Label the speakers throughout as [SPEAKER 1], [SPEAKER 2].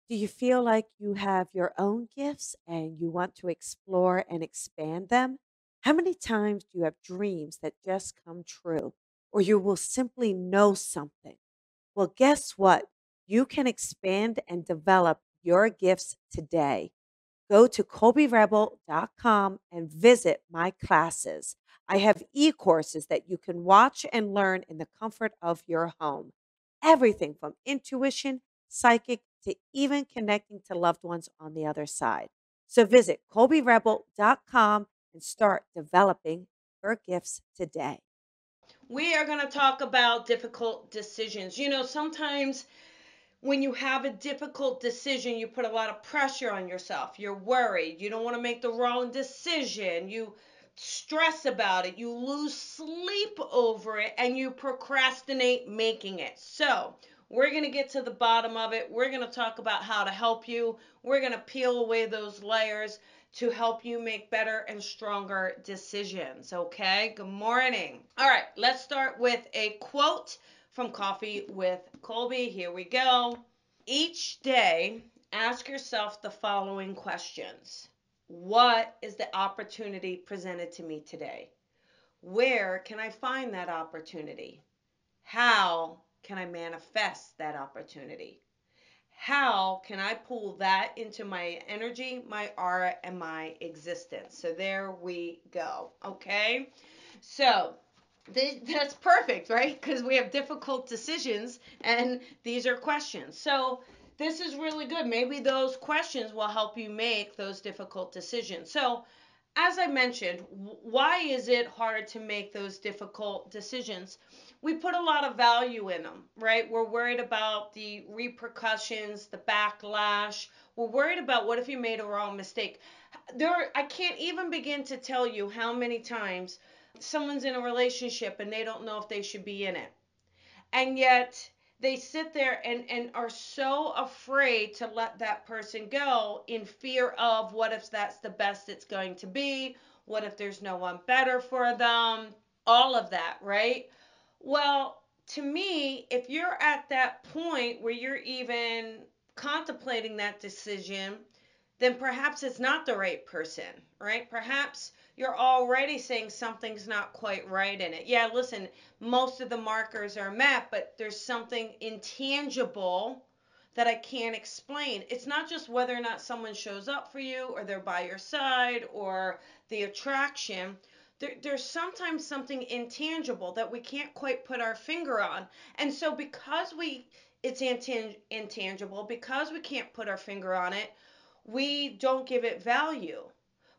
[SPEAKER 1] Do you feel like you have your own gifts and you want to explore and expand them? How many times do you have dreams that just come true, or you will simply know something? Well, guess what? You can expand and develop your gifts today. Go to colbyrebel.com and visit my classes. I have e courses that you can watch and learn in the comfort of your home. Everything from intuition, psychic, to even connecting to loved ones on the other side. So visit colbyrebel.com and start developing your gifts today.
[SPEAKER 2] We are going to talk about difficult decisions. Sometimes when you have a difficult decision, you put a lot of pressure on yourself. You're worried. You don't want to make the wrong decision. You stress about it. You lose sleep over it and you procrastinate making it. So, we're going to get to the bottom of it. We're going to talk about how to help you. We're going to peel away those layers to help you make better and stronger decisions. Okay? Good morning. All right, let's start with a quote from Coffee with Colby. Here we go. Each day, ask yourself the following questions. What is the opportunity presented to me today? Where can I find that opportunity? How can I manifest that opportunity? How can I pull that into my energy, my aura, and my existence? So there we go. Okay. So that's perfect, right? Because we have difficult decisions and these are questions. So this is really good. Maybe those questions will help you make those difficult decisions. So, as I mentioned, why is it hard to make those difficult decisions? We put a lot of value in them, right? We're worried about the repercussions, the backlash. We're worried about what if you made a wrong mistake. I can't even begin to tell you how many times someone's in a relationship and they don't know if they should be in it. And yet they sit there and are so afraid to let that person go in fear of what if that's the best it's going to be? What if there's no one better for them? All of that, right? Well, to me, if you're at that point where you're even contemplating that decision, then perhaps it's not the right person, right? Perhaps you're already saying something's not quite right in it. Yeah, listen, most of the markers are met, but there's something intangible that I can't explain. It's not just whether or not someone shows up for you or they're by your side or the attraction. There's sometimes something intangible that we can't quite put our finger on. And so because it's intangible, because we can't put our finger on it, we don't give it value.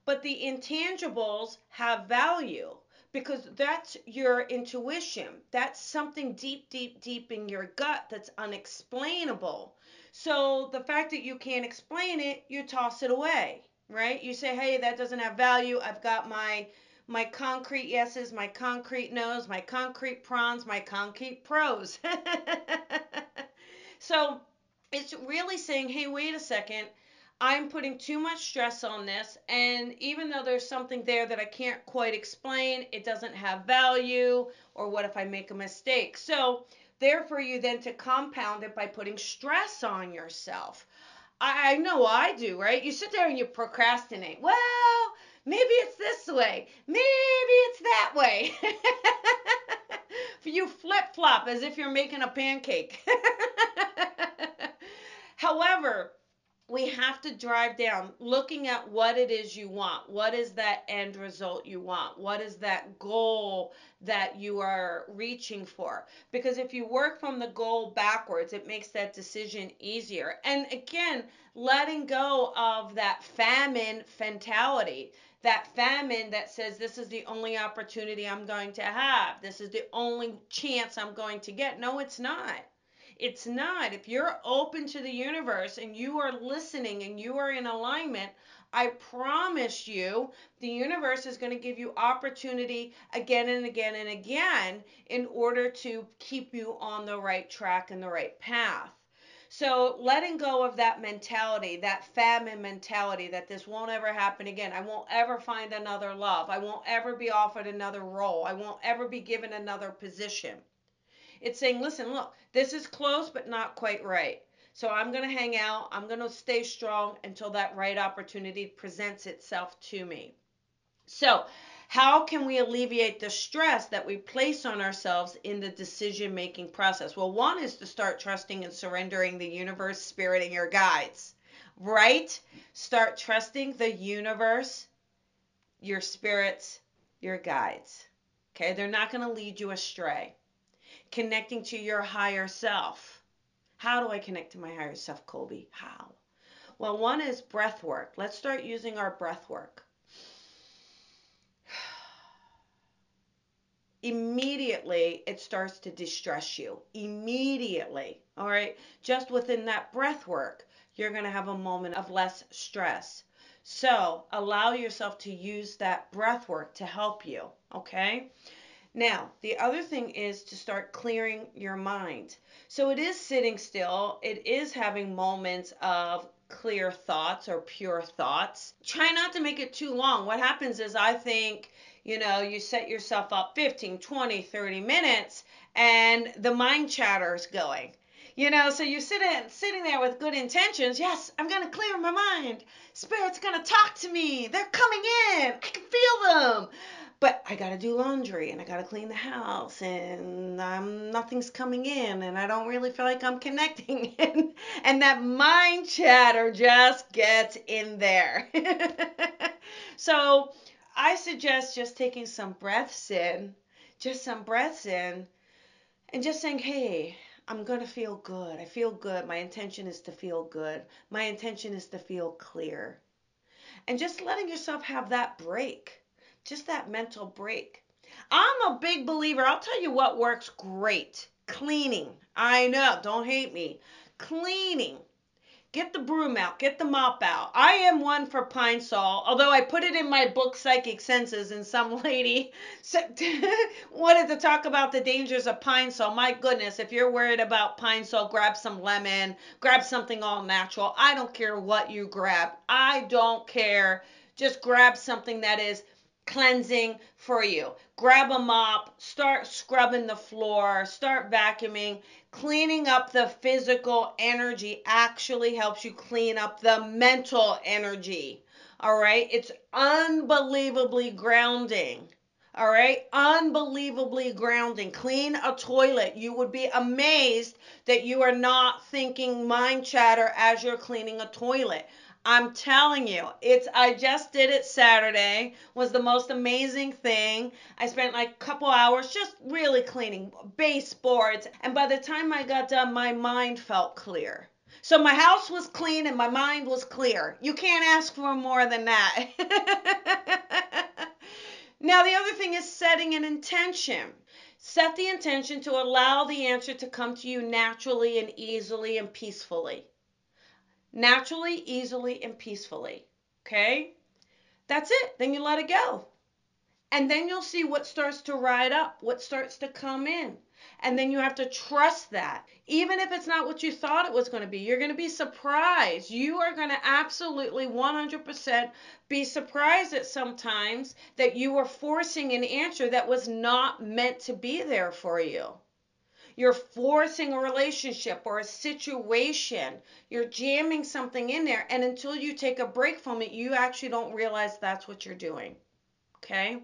[SPEAKER 2] But the intangibles have value because that's your intuition. That's something deep, deep, deep in your gut that's unexplainable. So the fact that you can't explain it, you toss it away, right? You say, "Hey, that doesn't have value. I've got my concrete yeses, my concrete no's, my concrete prawns, my concrete pros." So it's really saying, "Hey, wait a second. I'm putting too much stress on this, and even though there's something there that I can't quite explain, it doesn't have value, or what if I make a mistake?" So, therefore, you then to compound it by putting stress on yourself. I know I do, right? You sit there and you procrastinate. Well, maybe it's this way, maybe it's that way. You flip flop as if you're making a pancake. However, we have to drive down looking at what it is you want. What is that end result you want? What is that goal that you are reaching for? Because if you work from the goal backwards, it makes that decision easier. And again, letting go of that famine mentality. That famine that says this is the only opportunity I'm going to have. This is the only chance I'm going to get. No, it's not. It's not. If you're open to the universe and you are listening and you are in alignment, I promise you the universe is going to give you opportunity again and again and again in order to keep you on the right track and the right path. So letting go of that mentality, that famine mentality that this won't ever happen again. I won't ever find another love. I won't ever be offered another role. I won't ever be given another position. It's saying, listen, look, this is close, but not quite right. So I'm going to hang out. I'm going to stay strong until that right opportunity presents itself to me. So, how can we alleviate the stress that we place on ourselves in the decision making process? Well, one is to start trusting and surrendering the universe, spirit, and your guides, right? Start trusting the universe, your spirits, your guides. Okay, they're not going to lead you astray. Connecting to your higher self. How do I connect to my higher self, Colby? How? Well, one is breath work. Let's start using our breath work. Immediately it starts to distress you. Immediately. All right. Just within that breath work, you're going to have a moment of less stress. So allow yourself to use that breath work to help you. Okay. Now, the other thing is to start clearing your mind. So it is sitting still, it is having moments of clear thoughts or pure thoughts. Try not to make it too long. What happens is I think, you set yourself up 15, 20, 30 minutes and the mind chatter's going. So you're sitting there with good intentions. Yes, I'm going to clear my mind. Spirit's going to talk to me. They're coming in. I can feel them. But I got to do laundry and I got to clean the house and nothing's coming in and I don't really feel like I'm connecting. And that mind chatter just gets in there. So I suggest just taking some breaths in, just some breaths in, and just saying, hey, I'm going to feel good. I feel good. My intention is to feel good. My intention is to feel clear. And just letting yourself have that break, just that mental break. I'm a big believer. I'll tell you what works great. Cleaning. I know. Don't hate me. Cleaning. Get the broom out, get the mop out. I am one for Pine Sol, although I put it in my book Psychic Senses and some lady wanted to talk about the dangers of Pine Sol. My goodness, if you're worried about Pine Sol, grab some lemon, grab something all natural. I don't care what you grab. I don't care. Just grab something that is cleansing for you. Grab a mop, start scrubbing the floor, start vacuuming. Cleaning up the physical energy actually helps you clean up the mental energy. All right? It's unbelievably grounding. All right? Unbelievably grounding. Clean a toilet. You would be amazed that you are not thinking mind chatter as you're cleaning a toilet. I'm telling you, I just did it Saturday. Was the most amazing thing. I spent like a couple hours just really cleaning baseboards, and by the time I got done, my mind felt clear. So my house was clean and my mind was clear. You can't ask for more than that. Now, the other thing is setting an intention. Set the intention to allow the answer to come to you naturally and easily and peacefully. Naturally, easily, and peacefully. Okay? That's it. Then you let it go. And then you'll see what starts to ride up, what starts to come in. And then you have to trust that. Even if it's not what you thought it was going to be, you're going to be surprised. You are going to absolutely 100% be surprised at sometimes that you were forcing an answer that was not meant to be there for you. You're forcing a relationship or a situation. You're jamming something in there. And until you take a break from it, you actually don't realize that's what you're doing. Okay?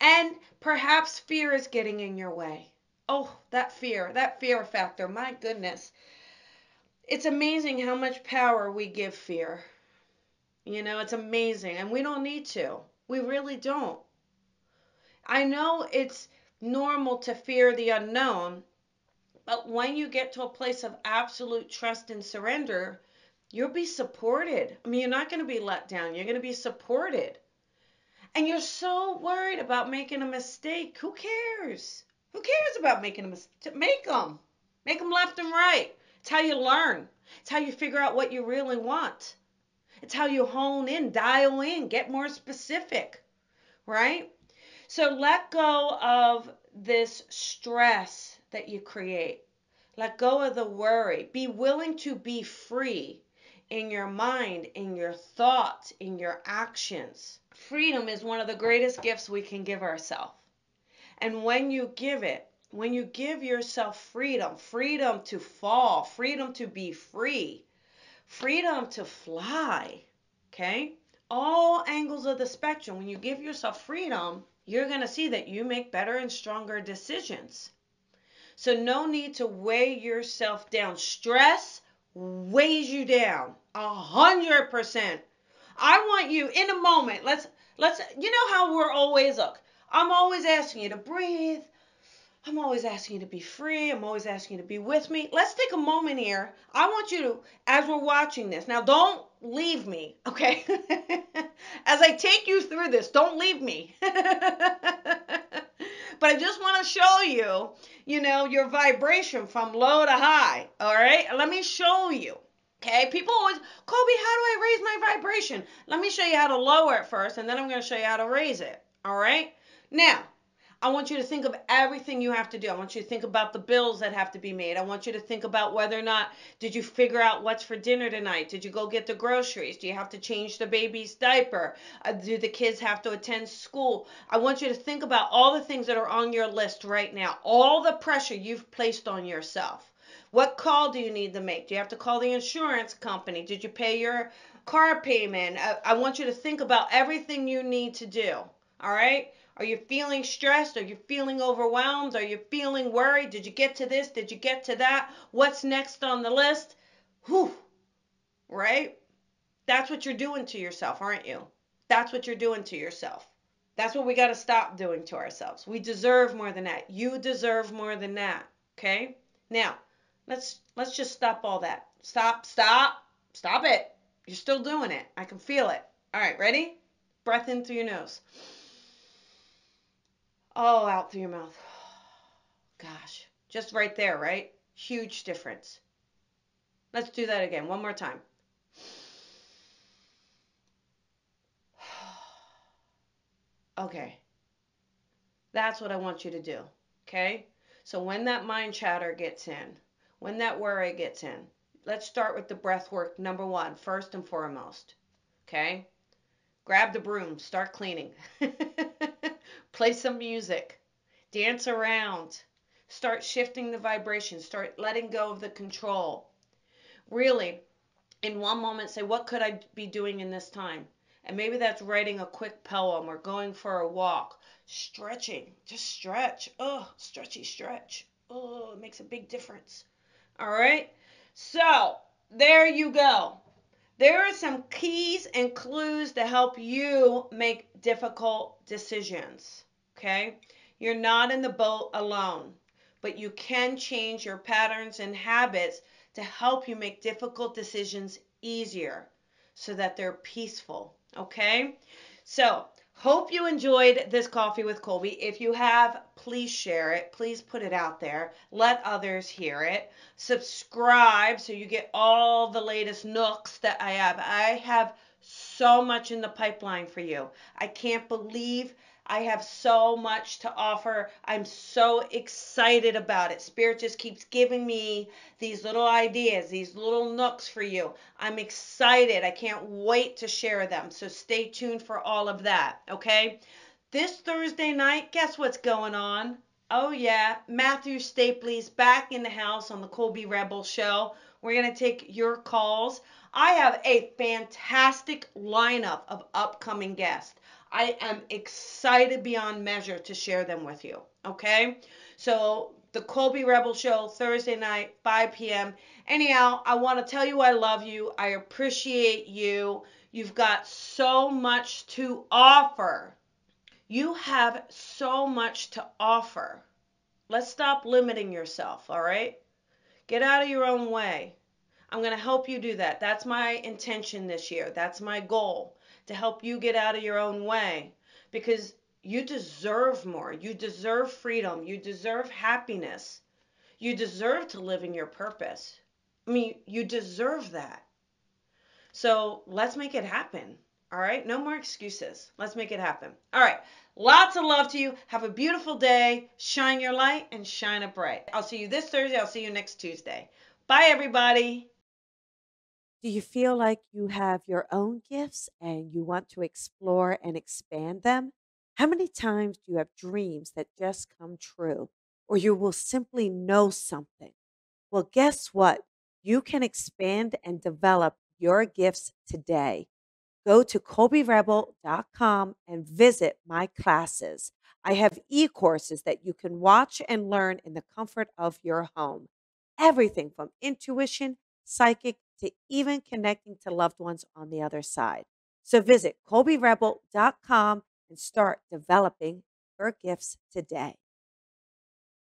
[SPEAKER 2] And perhaps fear is getting in your way. Oh, that fear factor. My goodness. It's amazing how much power we give fear. It's amazing. And we don't need to. We really don't. I know it's normal to fear the unknown, but when you get to a place of absolute trust and surrender, you'll be supported. I mean, you're not going to be let down. You're going to be supported. And you're so worried about making a mistake. Who cares? Who cares about making a mistake? Make them. Make them left and right. It's how you learn. It's how you figure out what you really want. It's how you hone in, dial in, get more specific, right? So let go of this stress that you create. Let go of the worry. Be willing to be free in your mind, in your thoughts, in your actions. Freedom is one of the greatest gifts we can give ourselves. And when you give it, When you give yourself freedom, freedom to fall, freedom to be free, freedom to fly, okay? All angles of the spectrum. When you give yourself freedom, you're going to see that you make better and stronger decisions. So, no need to weigh yourself down. Stress weighs you down 100%. I want you in a moment. You know how we're always, look, I'm always asking you to breathe. I'm always asking you to be free. I'm always asking you to be with me. Let's take a moment here. I want you to, as we're watching this, now don't leave me, okay? As I take you through this, don't leave me. But I just want to show you, your vibration from low to high, all right? Let me show you. Okay, people always, Colby, how do I raise my vibration? Let me show you how to lower it first, and then I'm going to show you how to raise it. All right? Now, I want you to think of everything you have to do. I want you to think about the bills that have to be made. I want you to think about whether or not did you figure out what's for dinner tonight? Did you go get the groceries? Do you have to change the baby's diaper? Do the kids have to attend school? I want you to think about all the things that are on your list right now. All the pressure you've placed on yourself. What call do you need to make? Do you have to call the insurance company? Did you pay your car payment? I want you to think about everything you need to do. All right? Are you feeling stressed? Are you feeling overwhelmed? Are you feeling worried? Did you get to this? Did you get to that? What's next on the list? Whew, right? That's what you're doing to yourself, aren't you? That's what you're doing to yourself. That's what we got to stop doing to ourselves. We deserve more than that. You deserve more than that. Okay? Now, let's just stop all that. Stop it. You're still doing it. I can feel it. All right, ready? Breath in through your nose. Oh, out through your mouth. Gosh, just right there, right? Huge difference. Let's do that again. One more time. Okay, that's what I want you to do. Okay? So when that mind chatter gets in, when that worry gets in, let's start with the breath work number one, first and foremost. Okay? Grab the broom, start cleaning. Play some music. Dance around. Start shifting the vibration. Start letting go of the control. Really, in one moment, say, what could I be doing in this time? And maybe that's writing a quick poem or going for a walk. Stretching. Just stretch. Oh, stretchy stretch. Oh, it makes a big difference. All right? So, there you go. There are some keys and clues to help you make difficult decisions. Okay? You're not in the boat alone, but you can change your patterns and habits to help you make difficult decisions easier so that they're peaceful. Okay? So, hope you enjoyed this coffee with Colby. If you have, please share it. Please put it out there. Let others hear it. Subscribe so you get all the latest nooks that I have. I have so much in the pipeline for you. I can't believe I have so much to offer. I'm so excited about it. Spirit just keeps giving me these little ideas, these little nooks for you. I'm excited. I can't wait to share them. So stay tuned for all of that, okay? This Thursday night, guess what's going on? Oh, yeah, Matthew Stapley's back in the house on the Colby Rebel Show. We're going to take your calls. I have a fantastic lineup of upcoming guests. I am excited beyond measure to share them with you. Okay? So, the Colby Rebel Show, Thursday night, 5 p.m. Anyhow, I want to tell you I love you. I appreciate you. You've got so much to offer. You have so much to offer. Let's stop limiting yourself, all right? Get out of your own way. I'm going to help you do that. That's my intention this year. That's my goal, to help you get out of your own way because you deserve more. You deserve freedom. You deserve happiness. You deserve to live in your purpose. I mean, you deserve that. So let's make it happen. All right? No more excuses. Let's make it happen. All right. Lots of love to you. Have a beautiful day. Shine your light and shine it bright. I'll see you this Thursday. I'll see you next Tuesday. Bye, everybody.
[SPEAKER 1] Do you feel like you have your own gifts and you want to explore and expand them? How many times do you have dreams that just come true? or you will simply know something. Well, guess what? You can expand and develop your gifts today. Go to colbyrebel.com and visit my classes. I have e courses that you can watch and learn in the comfort of your home. Everything from intuition, psychic, to even connecting to loved ones on the other side. So visit colbyrebel.com and start developing your gifts today.